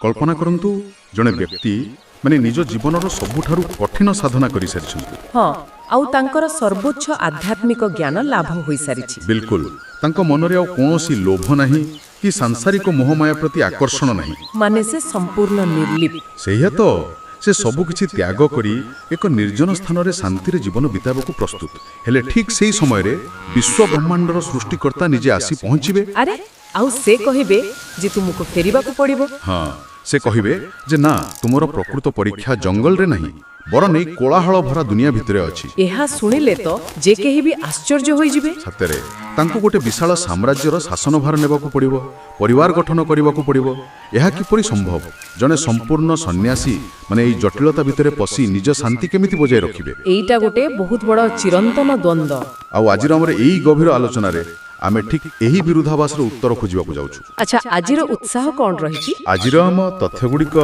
कल्पना करंतु जणे व्यक्ति माने निज जीवनर सबुठारु कठिन साधना करि सारिछन्ति। हाँ आउ तांकर सर्वोच्च आध्यात्मिक ज्ञान लाभ होई सारिछि। बिल्कुल तांको मनरे आउ कोनोसी लोभ नाही कि सांसारिक मोहमाया प्रति आकर्षण नाही, माने से संपूर्ण निर्लिप्त। सेया तो से सबु किछि त्याग करी एक निर्जन स्थान रे शांति रे जीवन बिताबकु प्रस्तुत हेले ठीक सेही समय रे विश्व ब्रह्मांडर सृष्टिकर्ता निजे आसी पहुँचिबे। अरे आउ से कहिबे जे तुमको फेरिबाकु पड़िबो। हाँ से कहिबे जे ना तुमरो प्रकृत परीक्षा जंगल रे नहीं बर नहीं कोलाहल भरा दुनिया भितरे अछि। एहा सुनिले तो जे केही भी आश्चर्य होई जिबे। सतेरे तांको गोटे विशाल साम्राज्यर शासन भार नेबाकू पड़िबो, परिवार गठन करबाकू पड़िबो। एहा किपरि संभव? जने संपूर्ण सन्यासी माने एई जटिलता भितरे पसी निज शांति केमिति बजाय रखिबे? एईटा गोटे बहुत बड़ चिरंतन द्वंद्व। आउ आजिर हमर एई गभीर आलोचना रे आमे ठीक एही विरोधाभास रे उत्तर खोजिबाकू जाउछु। अच्छा आजिर उत्साह कोन रहिछि? आजिर हम तथ्यगुड़िक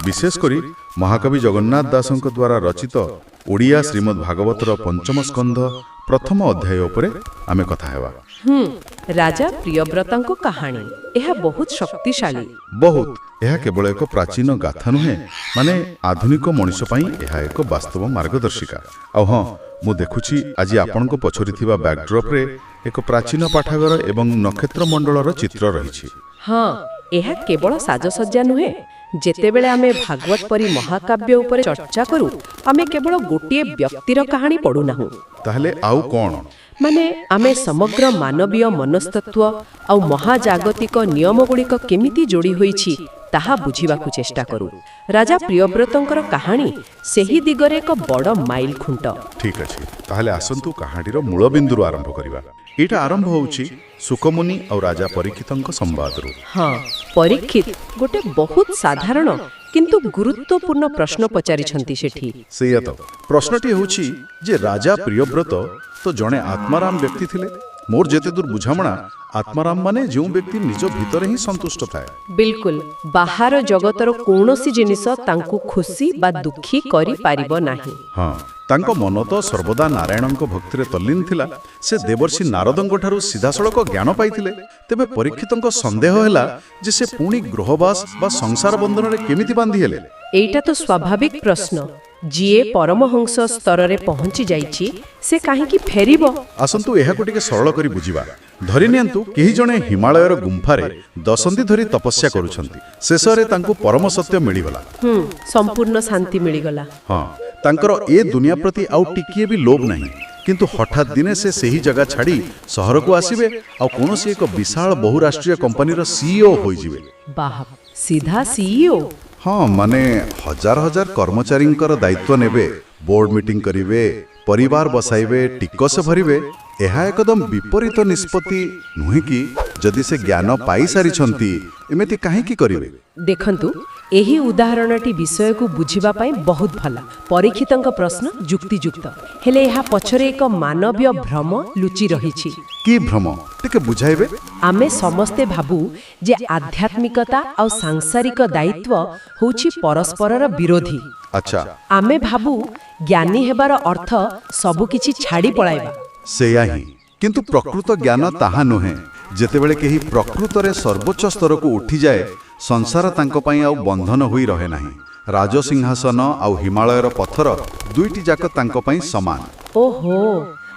विशेष करी महाकवि जगन्नाथ दासंक द्वारा रचित ओडिया श्रीमद् भागवतर पंचम स्कंध प्रथम अध्याय उपरे आमे कथा हेबा। राजा प्रियव्रतंक कहानी एहा बहुत शक्तिशाली। बहुत एहा केवल एक प्राचीन गाथा नुहे, माने आधुनिक मनुष्य पई एहा एक वास्तव मार्गदर्शिका। आ हां मु देखुछि आज आपनको पछरी थिबा बैकड्रॉप रे एक प्राचीन पाठागार एवं नक्षत्र मंडलर चित्र रहिछि। हाँ एहा केवल साजसज्जा नुहे। जेतेबेले आमे भागवत परी महाकाव्य उपरे चर्चा करू आमे केवल गोटिए व्यक्तिर कहानी पढु नाहु। ताहले आउ कोन? माने आमे समग्र मानवीय मनस्तत्व आउ महाजागतिक नियम गुड़िक केमिति जोड़ी होईछि ताहा बुझिबाकू चेष्टा करू। राजा प्रियव्रतंकर कहानी सेही दिगरे एक बड़ माइल खुंट। ठीक अछि, ताहले आसंतु कहानीर मूल बिंदुरु आरंभ करिबा। एटा आरंभ होउछि सुकमुनि और राजा परीक्षितंक संवादरु। हाँ परीक्षित गोटे बहुत साधारण किंतु गुरुत्वपूर्ण प्रश्न पचारिछंती सेठी। सेया तो प्रश्नटी होउछि जे राजा प्रियव्रत तो जणे आत्माराम व्यक्ति थिले। मोर जेते दूर बुझामणा आत्माराम माने जो व्यक्ति निज भितरे ही संतुष्ट थाए। बिल्कुल बाहर जगतर कोनोसी जिनिस तांकु खुशी बा दुखी करि पारिबो नाही। हाँ तांको मन तो सर्वदा नारायणक भक्ति रे तल्लीन थिला। से देवर्षि नारदंक ठारू सीधासळक ज्ञान पाइथिले। तेबे परीक्षितंक संदेह हैला जे से पुणी गृहवास बा संसार बंधन रे केमिति बांधी हेले। एइटा तो स्वाभाविक प्रश्न। जिए परमहंस स्तर रे पहुंची जाइछि से काहे की फेरिबो? आसंतु एहा को टिके सरल करी बुझिबा। धरि नियंतु केही जणे हिमालयर गुंफा रे दशंधि धरि तपस्या करूछंती। शेष रे तांकु परम सत्य मिली गला। संपूर्ण शांति मिली गला। हाँ तांकर ए दुनिया प्रति आउ टिकिए भी लोभ नहीं, किंतु हठात दिने से सही जगह छाड़ी शहर को आसीबे आ कोनोसी एक विशाल बहुराष्ट्रीय कंपनीर सीईओ होई जिवे। बाह सीधा सीईओ? हाँ माने हजार हजार कर्मचारींकर दायित्व नेबे, बोर्ड मीटिंग करिवे, परिवार बसाइबे, टिकस भरिवे। एहा एकदम विपरीत निष्पत्ति नुहे कि जदि से ज्ञान पाई सारिछंती एमिति काहे की करिवे। देखंतु एही उदाहरणटी विषय को बुझिबा पाई बहुत भला। परीक्षितंक प्रश्न जुक्तियुक्त हेले एहा पछरे एक मानवीय भ्रम लुचि रहिछि। की भ्रम टिके बुझाइबे? आमे समस्ते भाबु जे आध्यात्मिकता और सांसारिक दायित्व होछि परस्परर विरोधी। अच्छा आमे भाबु ज्ञानी हेबार अर्थ सबु किछि छाड़ी पळाइबा। सेया ही, किंतु प्रकृत ज्ञान ताहा नुहे। जेतेबेले केही प्रकृत रे सर्वोच्च स्तर को उठी जाए संसार तांको पई आउ बंधन होई रहे नाही। राजसिंहासन आउ हिमालयर पत्थर दुईटी जाक तांको पई समान। ओहो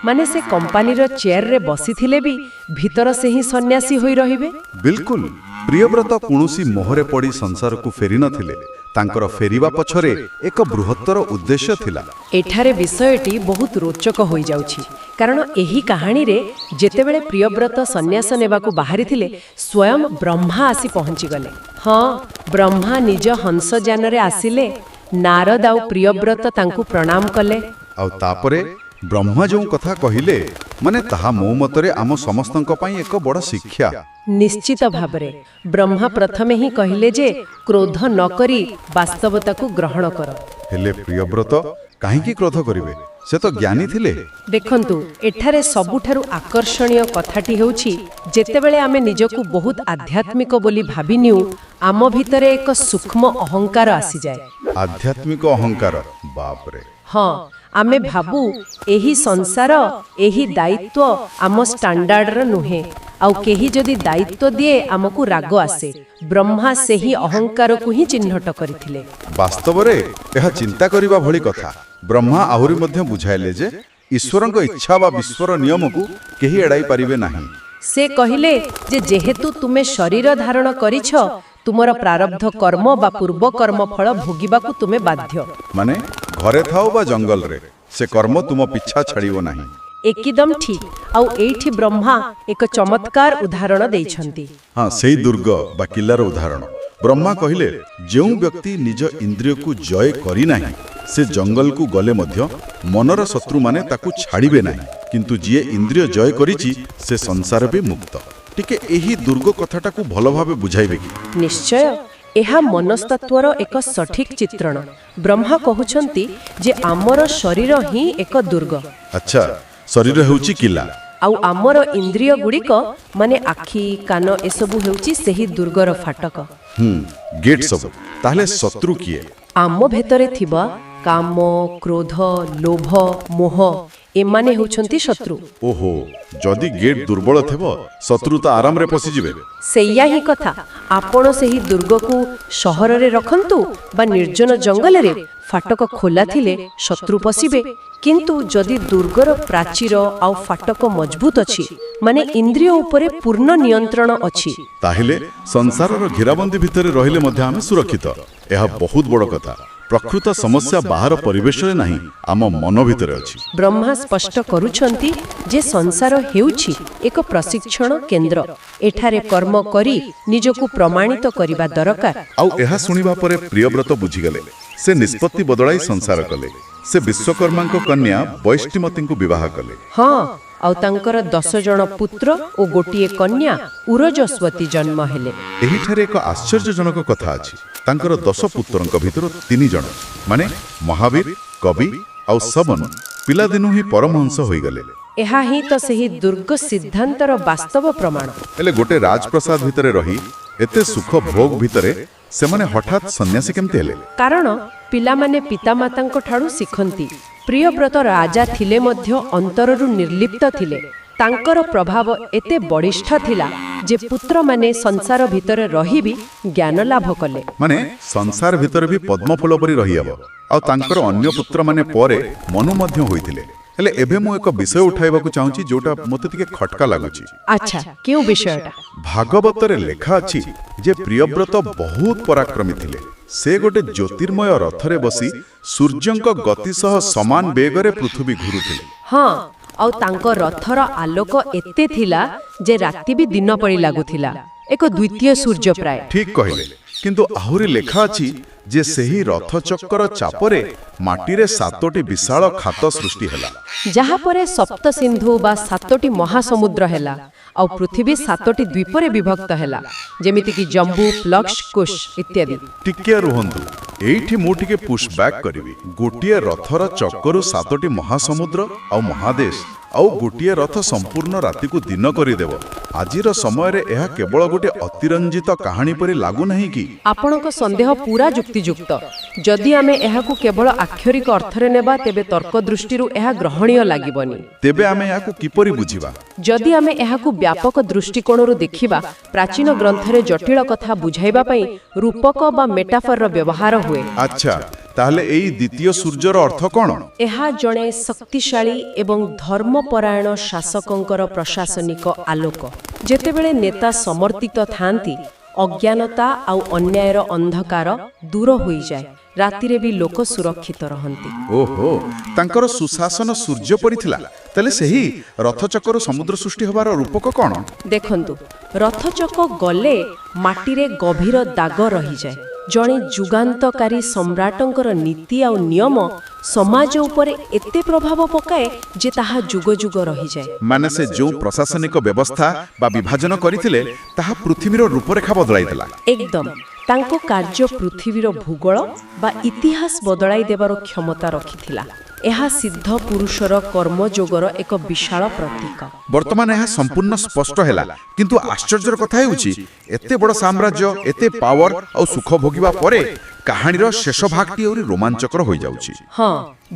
माने से कंपनीर चेयर रे बसी थिले भी भीतर से ही सन्यासी होई रहिबे। बिल्कुल प्रियव्रत कोनोसी मोहरे पड़ी संसार को फेरी नथिले। तांकर फेरिबा पछरे एक बृहत्तर उद्देश्य थिला। एठारे विषयटी बहुत रोचक होई जाउछि कारण एही कहानी रे जेतेबेले प्रियव्रत सन्यास नेबाकू बाहरी थिले स्वयं ब्रह्मा आसी पहुंची गले। हाँ ब्रह्मा निज हंसयान रे आसिले। नारद आउ प्रियव्रत तांकू प्रणाम कले। आउ तापरे ब्रह्मा जो कथा कहिले माने ताहा मो मतरे आम समस्तंक पई एक बड़ शिक्षा। निश्चित भाबरे ब्रह्मा प्रथमे ही कहिले जे क्रोध न करी वास्तवता को ग्रहण कर। हेले प्रियव्रत काहे की क्रोध करिवे? से तो ज्ञानी थिले। देखंतु एठारे सबुठारु आकर्षणीय कथाटी हेउछि जेतेबेले आमे निजकू बहुत आध्यात्मिक बोली भाबिनिउ आम भितरे एक सूक्ष्म अहंकार आसी जाए। आध्यात्मिक अहंकार? बाप रे। हाँ ଆମେ ଭାବୁ ଏହି ସଂସାର ଏହି ଦାୟିତ୍ୱ ଆମ ଷ୍ଟାଣ୍ଡାର୍ଡର ନୁହେଁ ଆଉ କେହି ଯଦି ଦାୟିତ୍ୱ ଦିଏ ଆମକୁ ରାଗ ଆସେ ବ୍ରହ୍ମା ସେହି ଅହଙ୍କାରକୁ ହିଁ ଚିହ୍ନଟ କରିଥିଲେ। ବାସ୍ତବରେ ଏହା ଚିନ୍ତା କରିବା ଭଳି କଥା। ବ୍ରହ୍ମା ଆହୁରି ମଧ୍ୟ ବୁଝାଇଲେ ଯେ ଈଶ୍ୱରଙ୍କ ଇଚ୍ଛା ବା ବିଶ୍ୱର ନିୟମକୁ କେହି ଏଡ଼ାଇ ପାରିବେ ନାହିଁ। ସେ କହିଲେ ଯେ ଯେହେତୁ ତୁମେ ଶରୀର ଧାରଣ କରିଛ ତୁମର ପ୍ରାରବ୍ଧ କର୍ମ ବା ପୂର୍ବ କର୍ମ ଫଳ ଭୋଗିବାକୁ ତୁମେ ବାଧ୍ୟ। ମାନେ ଘରେ ଥାଉ ବା ଜଙ୍ଗଲରେ ସେ କର୍ମ ତୁମ ପିଛା ଛାଡ଼ିବ ନାହିଁ। ଏକଦମ ଠିକ। ଆଉ ଏଇଠି ବ୍ରହ୍ମା ଏକ ଚମତ୍କାର ଉଦାହରଣ ଦେଇଛନ୍ତି। ହଁ, ସେଇ ଦୁର୍ଗ ବା କିଲ୍ଲାର ଉଦାହରଣ। ବ୍ରହ୍ମା କହିଲେ ଯେଉଁ ବ୍ୟକ୍ତି ନିଜ ଇନ୍ଦ୍ରିୟକୁ ଜୟ କରିନାହିଁ ସେ ଜଙ୍ଗଲକୁ ଗଲେ ମଧ୍ୟ ମନର ଶତ୍ରୁମାନେ ତାକୁ ଛାଡ଼ିବେ ନାହିଁ, କିନ୍ତୁ ଯିଏ ଇନ୍ଦ୍ରିୟ ଜୟ କରିଛି ସେ ସଂସାର ବି ମୁକ୍ତ। ଟିକେ ଏହି ଦୁର୍ଗ କଥାଟାକୁ ଭଲ ଭାବେ ବୁଝାଇବେ କି? ନିଶ୍ଚୟ, ଏହା ମନସ୍ତତ୍ୱର ଏକ ସଠିକ ଚିତ୍ରଣ। ବ୍ରହ୍ମା କହୁଛନ୍ତି ଯେ ଆମର ଶରୀର ହିଁ ଏକ ଦୁର୍ଗ। ଆଚ୍ଛା, ଶରୀର ହେଉଛି କିଲ୍ଲା ଆଉ ଆମର ଇନ୍ଦ୍ରିୟ ଗୁଡ଼ିକ ମାନେ ଆଖି କାନ ଏସବୁ ହେଉଛି ସେହି ଦୁର୍ଗର ଫାଟକ। ଗେଟ୍ ସବୁ। ତାହେଲେ ଶତ୍ରୁ କିଏ? ଆମ ଭିତରେ ଥିବା କାମ କ୍ରୋଧ ଲୋଭ ମୋହ ଏମାନେ ହେଉଛନ୍ତି ଶତ୍ରୁ। ଓହୋ, ଯଦି ଗେଟ୍ ଦୁର୍ବଳ ଥିବ ଶତ୍ରୁ ତ ଆରାମରେ ପଶିଯିବେ। ସେଇଆ ହିଁ କଥା। ଆପଣ ସେହି ଦୁର୍ଗକୁ ସହରରେ ରଖନ୍ତୁ ବା ନିର୍ଜନ ଜଙ୍ଗଲରେ, ଫାଟକ ଖୋଲା ଥିଲେ ଶତ୍ରୁ ପଶିବେ। କିନ୍ତୁ ଯଦି ଦୁର୍ଗର ପ୍ରାଚୀର ଆଉ ଫାଟକ ମଜବୁତ ଅଛି ମାନେ ଇନ୍ଦ୍ରିୟ ଉପରେ ପୂର୍ଣ୍ଣ ନିୟନ୍ତ୍ରଣ ଅଛି, ତାହେଲେ ସଂସାରର ଘେରାବନ୍ଦୀ ଭିତରେ ରହିଲେ ମଧ୍ୟ ଆମେ ସୁରକ୍ଷିତ। ଏହା ବହୁତ ବଡ଼ କଥା। ପ୍ରକୃତ ସମସ୍ୟା ବାହାର ପରିବେଶରେ ନାହିଁ, ଆମ ମନ ଭିତରେ ଅଛି। ବ୍ରହ୍ମା ସ୍ପଷ୍ଟ କରୁଛନ୍ତି ଯେ ସଂସାର ହେଉଛି ଏକ ପ୍ରଶିକ୍ଷଣ କେନ୍ଦ୍ର। ଏଠାରେ କର୍ମ କରି ନିଜକୁ ପ୍ରମାଣିତ କରିବା ଦରକାର। ଆଉ ଏହା ଶୁଣିବା ପରେ ପ୍ରିୟବ୍ରତ ବୁଝିଗଲେ। ସେ ନିଷ୍ପତ୍ତି ବଦଳାଇ ସଂସାର କଲେ। ସେ ବିଶ୍ୱକର୍ମାଙ୍କ କନ୍ୟା ବୈଷ୍ଟିମତୀଙ୍କୁ ବିବାହ କଲେ। ହଁ, ଆଉ ତାଙ୍କର 10 ଜଣ ପୁତ୍ର ଓ ଗୋଟିଏ କନ୍ୟା ଉରଜସ୍ୱତୀ ଜନ୍ମ ହେଲେ। ଏହିଠାରେ ଏକ ଆଶ୍ଚର୍ଯ୍ୟଜନକ କଥା ଅଛି। ତାଙ୍କର 10 ପୁତ୍ରଙ୍କ ଭିତରୁ 3 ଜଣ ମାନେ ମହାବୀର, କବି ଆଉ ସବନ ପିଲାଦିନୁ ହିଁ ପରମହଂସ ହୋଇଗଲେ। ଏହା ହିଁ ତ ସେହି ଦୁର୍ଗ ସିଦ୍ଧାନ୍ତର ବାସ୍ତବ ପ୍ରମାଣ। ହେଲେ ଗୋଟେ ରାଜପ୍ରସାଦ ଭିତରେ ରହି ଏତେ ସୁଖ ଭୋଗ ଭିତରେ ସେମାନେ ହଠାତ୍ ସନ୍ନ୍ୟାସୀ କେମିତି ହେଲେ? କାରଣ ପିଲାମାନେ ପିତାମାତାଙ୍କ ଠାରୁ ଶିଖନ୍ତି। ପ୍ରିୟବ୍ରତ ରାଜା ଥିଲେ ମଧ୍ୟ ଅନ୍ତରରୁ ନିର୍ଲିପ୍ତ ଥିଲେ। ତାଙ୍କର ପ୍ରଭାବ ଏତେ ବଳିଷ୍ଠ ଥିଲା ଯେ ପୁତ୍ରମାନେ ସଂସାର ଭିତରେ ରହି ବି ଜ୍ଞାନ ଲାଭ କଲେ। ମାନେ ସଂସାର ଭିତରେ ବି ପଦ୍ମଫୁଲ ପରି ରହିହେବ। ଆଉ ତାଙ୍କର ଅନ୍ୟ ପୁତ୍ରମାନେ ପରେ ମନୁ ମଧ୍ୟ ହୋଇଥିଲେ। ହେଲେ ଏବେ ମୁଁ ଏକ ବିଷୟ ଉଠାଇବାକୁ ଚାହୁଁଛି ଯୋଉଟା ମୋତେ ଟିକେ ଖଟକା ଲାଗୁଛି। ଆଚ୍ଛା, କେଉଁ ବିଷୟଟା? ଭାଗବତରେ ଲେଖା ଅଛି ଯେ ପ୍ରିୟବ୍ରତ ବହୁତ ପରାକ୍ରମୀ ଥିଲେ। ସେ ଗୋଟେ ଜ୍ୟୋତିର୍ମୟ ରଥରେ ବସି ସୂର୍ଯ୍ୟଙ୍କ ଗତି ସହ ସମାନ ବେଗରେ ପୃଥିବୀ ଘୁରୁଥିଲେ। ହଁ, ଆଉ ତାଙ୍କ ରଥର ଆଲୋକ ଏତେ ଥିଲା ଯେ ରାତି ବି ଦିନ ପରି ଲାଗୁଥିଲା, ଏକ ଦ୍ୱିତୀୟ ସୂର୍ଯ୍ୟ ପ୍ରାୟ। ଠିକ୍ କହିଲେ। କିନ୍ତୁ ଆହୁରି ଲେଖା ଅଛି ଯେ ସେହି ରଥଚକ୍ର ଚାପରେ ମାଟିରେ 7ଟି ବିଶାଳ ଖାତ ସୃଷ୍ଟି ହେଲା, ଯାହାପରେ ସପ୍ତ ସିନ୍ଧୁ ବା 7ଟି ମହାସମୁଦ୍ର ହେଲା ଆଉ ପୃଥିବୀ 7ଟି ଦ୍ୱୀପରେ ବିଭକ୍ତ ହେଲା, ଯେମିତିକି ଜମ୍ବୁ ପ୍ଲକ୍ସ କୁଶ ଇତ୍ୟାଦି। ଟିକେ ରୁହନ୍ତୁ, ଏଇଠି ମୁଁ ଟିକେ ପୁsh ବ୍ୟାକ୍ କରିବି। ଗୋଟିଏ ରଥର ଚକରୁ 7ଟି ମହାସମୁଦ୍ର ଆଉ ମହାଦେଶ ଆଉ ଗୋଟିଏ ରଥ ସମ୍ପୂର୍ଣ୍ଣ ରାତିକୁ ଦିନ କରିଦେବ। ଆଜିର ସମୟରେ ଏହା କେବଳ ଗୋଟେ ଅତିରଞ୍ଜିତ କାହାଣୀ ପରି ଲାଗୁନାହିଁ କି? ଆପଣଙ୍କ ସନ୍ଦେହ ପୁରା ଯୁକ୍ତିଯୁକ୍ତ। ଯଦି ଆମେ ଏହାକୁ କେବଳ ଆକ୍ଷରିକ ଅର୍ଥରେ ନେବା ତେବେ ତର୍କ ଦୃଷ୍ଟିରୁ ଏହା ଗ୍ରହଣୀୟ ଲାଗିବନି। ତେବେ ଆମେ ଏହାକୁ କିପରି ବୁଝିବା? ଯଦି ଆମେ ଏହାକୁ ବ୍ୟାପକ ଦୃଷ୍ଟିକୋଣରୁ ଦେଖିବା, ପ୍ରାଚୀନ ଗ୍ରନ୍ଥରେ ଜଟିଳ କଥା ବୁଝାଇବା ପାଇଁ ରୂପକ ବା ମେଟାଫରର ବ୍ୟବହାର ହୁଏ। ଆଚ୍ଛା, ତାହେଲେ ଏଇ ଦ୍ୱିତୀୟ ସୂର୍ଯ୍ୟର ଅର୍ଥ କ'ଣ? ଏହା ଜଣେ ଶକ୍ତିଶାଳୀ ଏବଂ ଧର୍ମପରାୟଣ ଶାସକଙ୍କର ପ୍ରଶାସନିକ ଆଲୋକ। ଯେତେବେଳେ ନେତା ସମର୍ଥିତ ଥାଆନ୍ତି, ଅଜ୍ଞାନତା ଆଉ ଅନ୍ୟାୟର ଅନ୍ଧକାର ଦୂର ହୋଇଯାଏ। ରାତିରେ ବି ଲୋକ ସୁରକ୍ଷିତ ରହନ୍ତି। ଓହୋ, ତାଙ୍କର ସୁଶାସନ ସୂର୍ଯ୍ୟ ପରି ଥିଲା। ତାହେଲେ ସେହି ରଥଚକ୍ର ସମୁଦ୍ର ସୃଷ୍ଟି ହେବାର ରୂପକ କ'ଣ? ଦେଖନ୍ତୁ, ରଥଚକ ଗଲେ ମାଟିରେ ଗଭୀର ଦାଗ ରହିଯାଏ। ଜଣେ ଯୁଗାନ୍ତକାରୀ ସମ୍ରାଟଙ୍କର ନୀତି ଆଉ ନିୟମ ସମାଜ ଉପରେ ଏତେ ପ୍ରଭାବ ପକାଏ ଯେ ତାହା ଯୁଗ ଯୁଗ ରହିଯାଏ। ମାନେ ସେ ଯେଉଁ ପ୍ରଶାସନିକ ବ୍ୟବସ୍ଥା ବା ବିଭାଜନ କରିଥିଲେ ତାହା ପୃଥିବୀର ରୂପରେଖା ବଦଳାଇଥିଲା। ଏକଦମ। ତାଙ୍କ କାର୍ଯ୍ୟ ପୃଥିବୀର ଭୂଗୋଳ ବା ଇତିହାସ ବଦଳାଇ ଦେବାର କ୍ଷମତା ରଖିଥିଲା। ଏହା ସିଦ୍ଧ ପୁରୁଷର କର୍ମଯୋଗର ଏକ ବିଶାଳ ପ୍ରତୀକ। ବର୍ତ୍ତମାନ ଏହା ସମ୍ପୂର୍ଣ୍ଣ ସ୍ପଷ୍ଟ ହେଲା, କିନ୍ତୁ ଆଶ୍ଚର୍ଯ୍ୟର କଥା ହେଉଛି ଏତେ ବଡ଼ ସାମ୍ରାଜ୍ୟ, ଏତେ ପାୱାର ଆଉ ସୁଖ ଭୋଗିବା ପରେ କାହାଣୀର ଶେଷ ଭାଗଟି ଆହୁରି ରୋମାଞ୍ଚକର ହୋଇଯାଉଛି। ହଁ,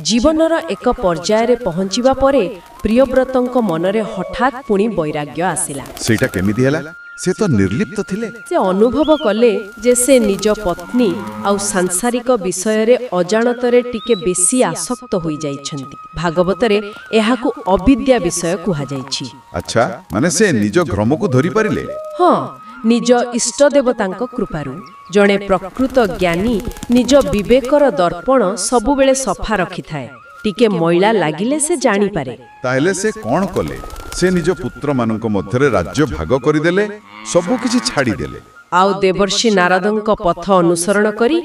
ଜୀବନର ଏକ ପର୍ଯ୍ୟାୟରେ ପହଞ୍ଚିବା ପରେ ପ୍ରିୟବ୍ରତଙ୍କ ମନରେ ହଠାତ୍ ପୁଣି ବୈରାଗ୍ୟ ଆସିଲା। ସେଇଟା କେମିତି ହେଲା? ସେ ତ ନିର୍ଲିପ୍ତ ଥିଲେ। ସେ ଅନୁଭବ କଲେ ଯେ ସେ ନିଜ ପତ୍ନୀ ଆଉ ସାଂସାରିକ ବିଷୟରେ ଅଜାଣତରେ ଟିକେ ବେଶୀ ଆସକ୍ତ ହୋଇଯାଇଛନ୍ତି। ଭାଗବତରେ ଏହାକୁ ଅବିଦ୍ୟା ବିଷୟ କୁହାଯାଇଛି। ଆଚ୍ଛା, ମାନେ ସେ ନିଜ ଭ୍ରମକୁ ଧରିପାରିଲେ? ହଁ, ନିଜ ଇଷ୍ଟଦେବତାଙ୍କ କୃପାରୁ। ଜଣେ ପ୍ରକୃତ ଜ୍ଞାନୀ ନିଜ ବିବେକର ଦର୍ପଣ ସବୁବେଳେ ସଫା ରଖିଥାଏ। ଟିକେ ମଇଳା ଲାଗିଲେ ସେ ଜାଣିପାରେ। ତାହେଲେ ସେ କ'ଣ କଲେ? ସେ ନିଜ ପୁତ୍ରମାନଙ୍କ ମଧ୍ୟରେ ରାଜ୍ୟ ଭାଗ କରିଦେଲେ, ସବୁ କିଛି ଛାଡ଼ିଦେଲେ। ଆଉ ଦେବର୍ଷି ନାରଦଙ୍କ ପଥ ଅନୁସରଣ କରି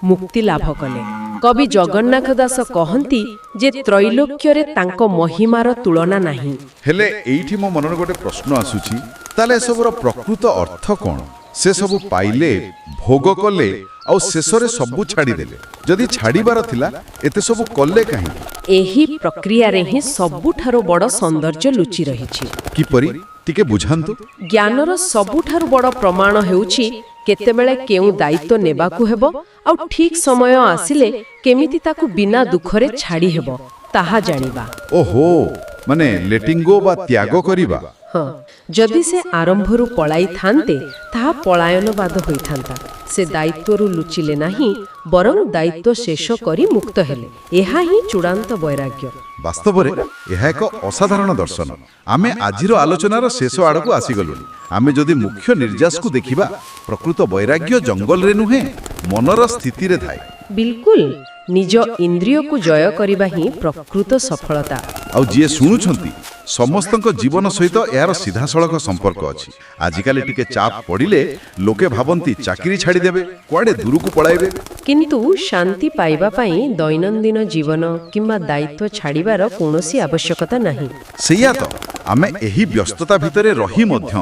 ମୁକ୍ତି ଲାଭ କଲେ। କବି ଜଗନ୍ନାଥ ଦାସ କହନ୍ତି ଯେ ତ୍ରୈଲୋକ୍ୟରେ ତାଙ୍କ ମହିମାର ତୁଳନା ନାହିଁ। ହେଲେ ଏଇଠି ମୋ ମନରେ ଗୋଟେ ପ୍ରଶ୍ନ ଆସୁଛି, ତାହେଲେ ଏସବୁର ପ୍ରକୃତ ଅର୍ଥ କ'ଣ? ସେ ସବୁ ପାଇଲେ, ଭୋଗ କଲେ, ଆଉ ଶେଷରେ ସବୁ ଛାଡ଼ିଦେଲେ। ଯଦି ଛାଡ଼ିବାର ଥିଲା, ଏତେ ସବୁ କଲେ କାହିଁକି? ଏହି ପ୍ରକ୍ରିୟାରେ ହିଁ ସବୁଠାରୁ ବଡ଼ ସୌନ୍ଦର୍ଯ୍ୟ ଲୁଚି ରହିଛି। କିପରି? ଟିକେ ବୁଝାନ୍ତୁ। ଜ୍ଞାନର ସବୁଠାରୁ ବଡ଼ ପ୍ରମାଣ ହେଉଛି କେତେବେଳେ କେଉଁ ଦାୟିତ୍ୱ ନେବାକୁ ହେବ ଆଉ ଠିକ୍ ସମୟ ଆସିଲେ କେମିତି ତାକୁ ବିନା ଦୁଃଖରେ ଛାଡ଼ି ହେବ ତାହା ଜାଣିବା। ଓହୋ, ମାନେ ଲେଟିଂ ଗୋ ବା ତ୍ୟାଗ କରିବା। ହଁ, ଯଦି ସେ ଆରମ୍ଭରୁ ପଳାଇଥାନ୍ତେ ତାହା ପଳାୟନବାଦ ହୋଇଥାନ୍ତା। ସେ ଦାୟିତ୍ୱରୁ ଲୁଚିଲେ ନାହିଁ, ବରଂ ଦାୟିତ୍ୱ ଶେଷ କରି ମୁକ୍ତ ହେଲେ। ଏହା ହିଁ ଚୂଡ଼ାନ୍ତ ବୈରାଗ୍ୟ। ବାସ୍ତବରେ ଏହା ଏକ ଅସାଧାରଣ ଦର୍ଶନ। ଆମେ ଆଜିର ଆଲୋଚନାର ଶେଷ ଆଡ଼କୁ ଆସିଗଲୁଣି। ଆମେ ଯଦି ମୁଖ୍ୟ ନିର୍ଯାସକୁ ଦେଖିବା, ପ୍ରକୃତ ବୈରାଗ୍ୟ ଜଙ୍ଗଲରେ ନୁହେଁ, ମନର ସ୍ଥିତିରେ ଥାଏ। ବିଲକୁଲ, ନିଜ ଇନ୍ଦ୍ରିୟକୁ ଜୟ କରିବା ହିଁ ପ୍ରକୃତ ସଫଳତା। ଆଉ ଯିଏ ଶୁଣୁଛନ୍ତି ସମସ୍ତଙ୍କ ଜୀବନ ସହିତ ଏହାର ସିଧାସଳଖ ସମ୍ପର୍କ ଅଛି। ଆଜିକାଲି ଟିକେ ଚାପ ପଡ଼ିଲେ ଲୋକେ ଭାବନ୍ତି ଚାକିରି ଛାଡ଼ିଦେବେ, କୁଆଡ଼େ ଦୂରକୁ ପଳାଇବେ। କିନ୍ତୁ ଶାନ୍ତି ପାଇବା ପାଇଁ ଦୈନନ୍ଦିନ ଜୀବନ କିମ୍ବା ଦାୟିତ୍ୱ ଛାଡ଼ିବାର କୌଣସି ଆବଶ୍ୟକତା ନାହିଁ। ସେଇଆ ତ, ଆମେ ଏହି ବ୍ୟସ୍ତତା ଭିତରେ ରହି ମଧ୍ୟ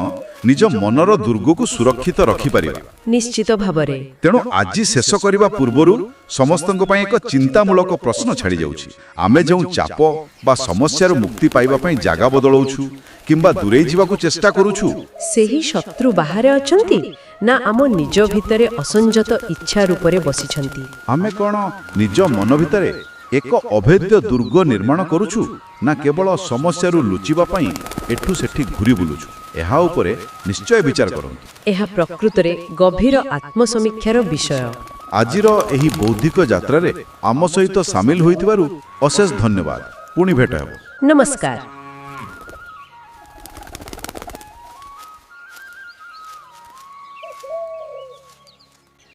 ନିଜ ମନର ଦୁର୍ଗକୁ ସୁରକ୍ଷିତ ରଖିପାରିବା। ନିଶ୍ଚିତ ଭାବରେ। ତେଣୁ ଆଜି ଶେଷ କରିବା ପୂର୍ବରୁ ସମସ୍ତଙ୍କ ପାଇଁ ଏକ ଚିନ୍ତାମୂଳକ ପ୍ରଶ୍ନ ଛାଡ଼ି ଯାଉଛି। ଆମେ ଯେଉଁ ଚାପ ବା ସମସ୍ୟାରୁ ମୁକ୍ତି ପାଇବା ପାଇଁ ଜାଗା ବଦଳଉଛୁ କିମ୍ବା ଦୂରେଇ ଯିବାକୁ ଚେଷ୍ଟା କରୁଛୁ, ସେହି ଶତ୍ରୁ ବାହାରେ ଅଛନ୍ତି ନା ଆମ ନିଜ ଭିତରେ ଅସଂଯତ ଇଚ୍ଛା ରୂପରେ ବସିଛନ୍ତି? ଆମେ କ'ଣ ନିଜ ମନ ଭିତରେ ଏକ ଅଭେଦ୍ୟ ଦୁର୍ଗ ନିର୍ମାଣ କରୁଛୁ, ନା କେବଳ ସମସ୍ୟାରୁ ଲୁଚିବା ପାଇଁ ଏଠୁ ସେଠି ଘୁରି ବୁଲୁଛୁ? ଏହା ଉପରେ ନିଶ୍ଚୟ ବିଚାର କରନ୍ତୁ। ଏହା ପ୍ରକୃତରେ ଗଭୀର ଆତ୍ମସମୀକ୍ଷାର ବିଷୟ। ଆଜିର ଏହି ବୌଦ୍ଧିକ ଯାତ୍ରାରେ ଆମ ସହିତ ସାମିଲ ହୋଇଥିବାରୁ ଅଶେଷ ଧନ୍ୟବାଦ। ପୁଣି ଭେଟ ହେବ। ନମସ୍କାର।